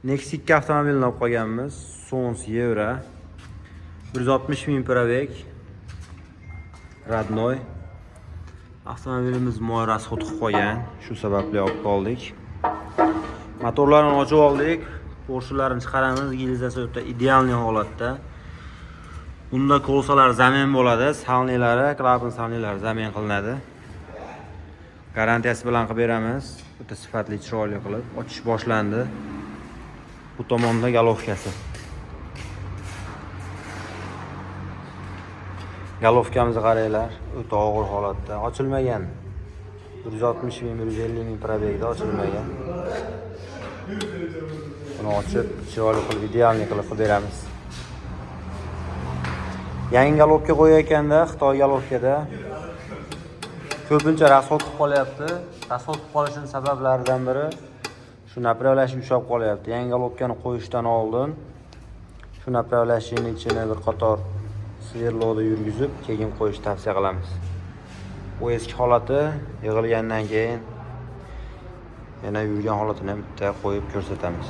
Nexus 2 avtomobilini olib qolganmiz. Sons Euro. 160 ming probeg. Radnoy. Avtomobilimiz moyrasi o'tib qolgan. Shu sababli olib qoldik. Motorlarini ochib oldik. Porshalarini chiqaramiz. Gilzasi o'ta ideal holatda. Bunda kolsalar zamin bo'ladi. Salnilari, klapan salnilari zamin qilinadi. Garantiyasi bilan qilib beramiz. O'ta sifatli, chiroyli qilib ochish boshlandi. Bu tomonda galovkasi. Galovkamizni qaranglar, o'ta og'ir holatda, ochilmagan. 160 ming, 150 ming probegda ochilmagan. Buni ochib, chiroyli qilib, idealni qilib beramiz. Yangi galovka qo'yayotganda, Xitoy galovkada ko'pincha rasxod qilib qolyapti. Rasxod qilib qolishining sabablaridan biri shu направляющий ushlab qolyapti. Yangi galovkani qo'yishdan oldin shu направляющийning ichini bir qator sverlovda yurgizib, keyin qo'yishni tavsiya qilamiz. Bu eski holati yig'ilgandan keyin yana yurgan holatini ham bitta qo'yib ko'rsatamiz.